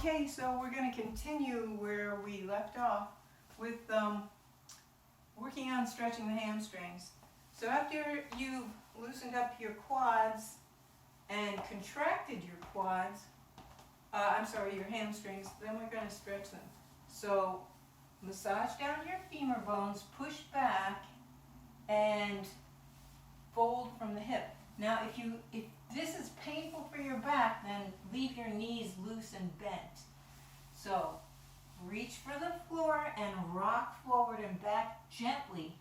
Okay, so we're going to continue where we left off with working on stretching the hamstrings. So after you've loosened up your quads and contracted your quads, your hamstrings, then we're going to stretch them. So massage down your femur bones, push back, and fold from the hip. Now if this is painful for your back, then leave your knees loose and bent. So reach for the floor and rock forward and back gently.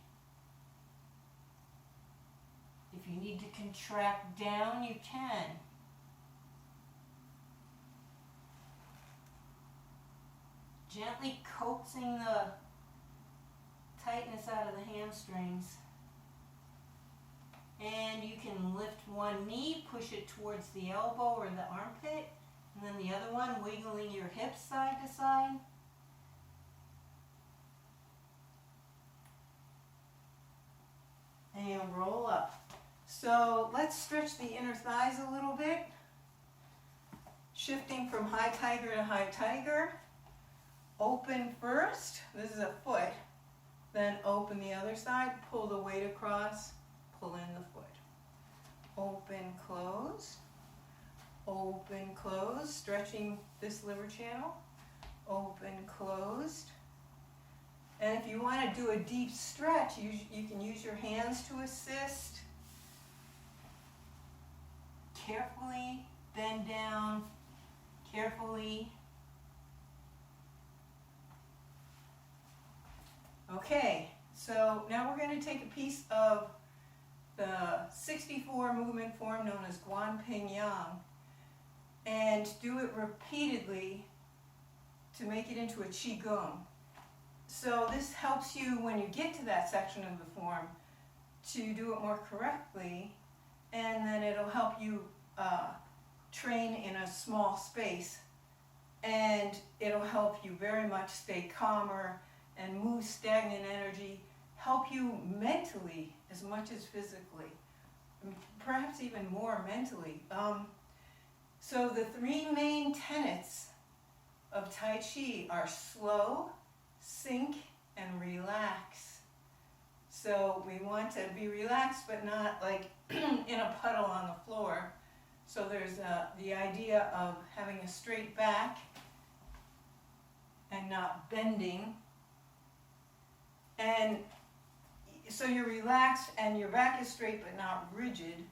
If you need to contract down, you can. Gently coaxing the tightness out of the hamstrings. And you can lift one knee, push it towards the elbow or the armpit, and then the other one wiggling your hips side to side. And roll up. So let's stretch the inner thighs a little bit. Shifting from high tiger to high tiger. Open first, this is a foot. Then open the other side, pull the weight across, pull in the foot. Open, close. Open, close, stretching this liver channel. Open, closed. And if you want to do a deep stretch, you can use your hands to assist. Carefully bend down, carefully. Okay, so now we're going to take a piece of the 64 movement form known as Guang Ping Yang and do it repeatedly to make it into a Qigong. So this helps you when you get to that section of the form to do it more correctly, and then it'll help you train in a small space, and it'll help you very much stay calmer and move stagnant energy, help you mentally as much as physically, perhaps even more mentally. So the three main tenets of Tai Chi are slow, sink, and relax. So we want to be relaxed but not like in a puddle on the floor. So there's the idea of having a straight back and not bending. And so you're relaxed and your back is straight but not rigid.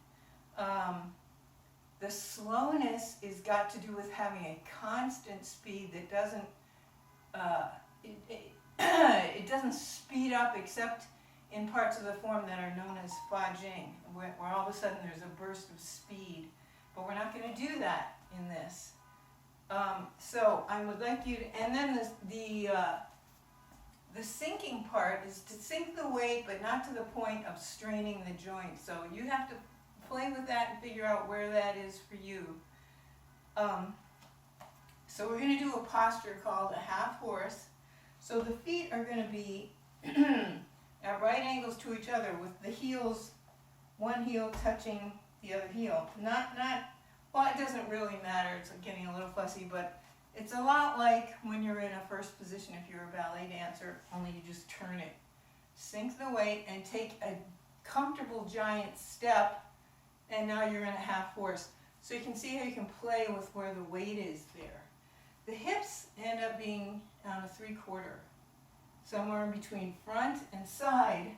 The slowness is got to do with having a constant speed that doesn't it doesn't speed up except in parts of the form that are known as Fa Jing, where all of a sudden there's a burst of speed. But we're not going to do that in this. So I would like you to, and then the sinking part is to sink the weight, but not to the point of straining the joint. So you have to play with that and figure out where that is for you. So we're going to do a posture called a half horse. So the feet are going to be at right angles to each other with the heels, one heel touching the other heel. Well, it doesn't really matter. It's getting a little fussy, but it's a lot like when you're in a first position if you're a ballet dancer, only you just turn it. Sink the weight and take a comfortable giant step, and now you're in a half horse. So you can see how you can play with where the weight is there. The hips end up being on a 3/4, somewhere in between front and side.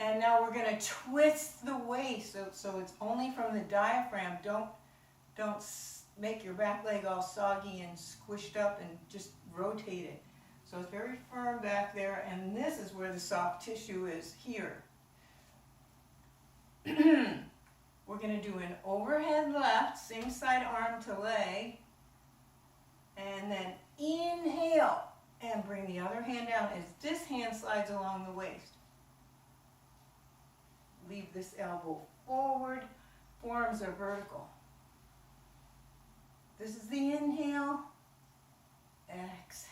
And now we're going to twist the waist, so it's only from the diaphragm. Don't make your back leg all soggy and squished up, and just rotate it. So it's very firm back there, and this is where the soft tissue is here. We're going to do an overhead left, same side arm to leg, and then inhale and bring the other hand down as this hand slides along the waist. Leave this elbow forward, forearms are vertical. This is the inhale, exhale.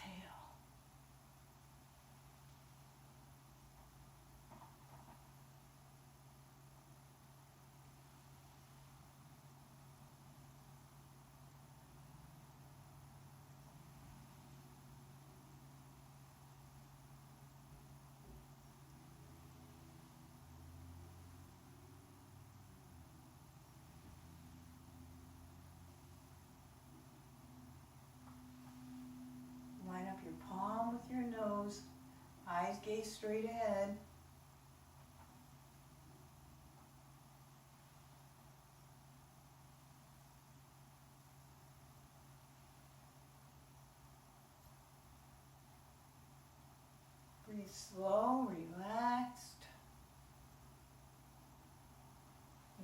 gaze straight ahead. Breathe slow, relaxed.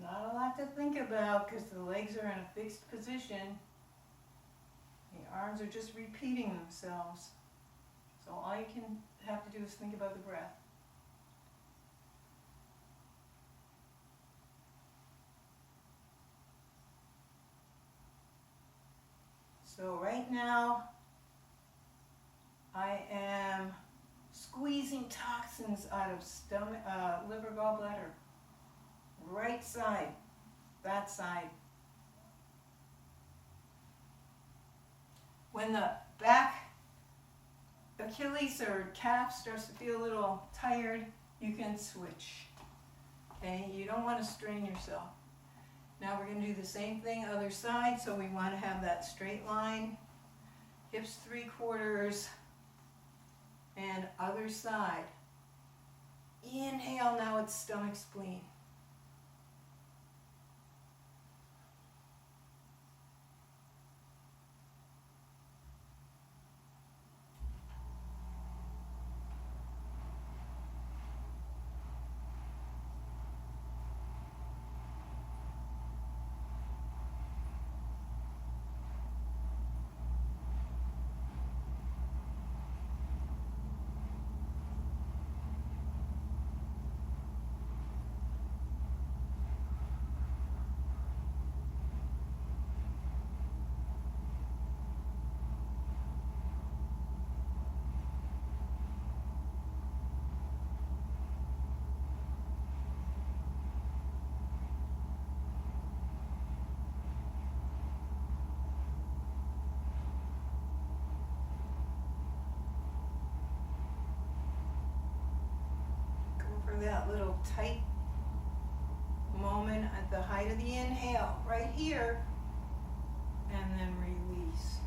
Not a lot to think about because the legs are in a fixed position. The arms are just repeating themselves. So all you can have to do is think about the breath. So right now, I am squeezing toxins out of stomach, liver, gallbladder. Right side, that side. When the back Achilles or calf starts to feel a little tired, you can switch. Okay, you don't want to strain yourself. Now we're going to do the same thing other side, so we want to have that straight line, hips 3/4, and other side. Inhale, now it's stomach, spleen. That little tight moment at the height of the inhale, right here, and then release.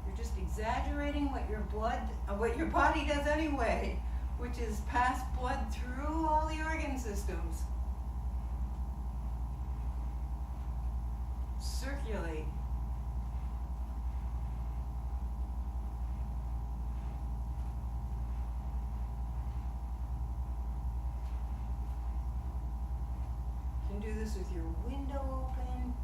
You're just exaggerating what your body does anyway, which is pass blood through all the organ systems. Circulate. You can do this with your window open.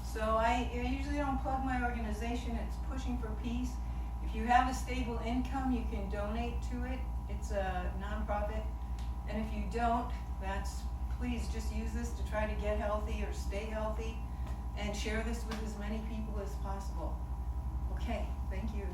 So I usually don't plug my organization. It's Pushing for Peace. If you have a stable income, you can donate to it. It's a nonprofit. And if you don't, please just use this to try to get healthy or stay healthy, and share this with as many people as possible. Okay, thank you.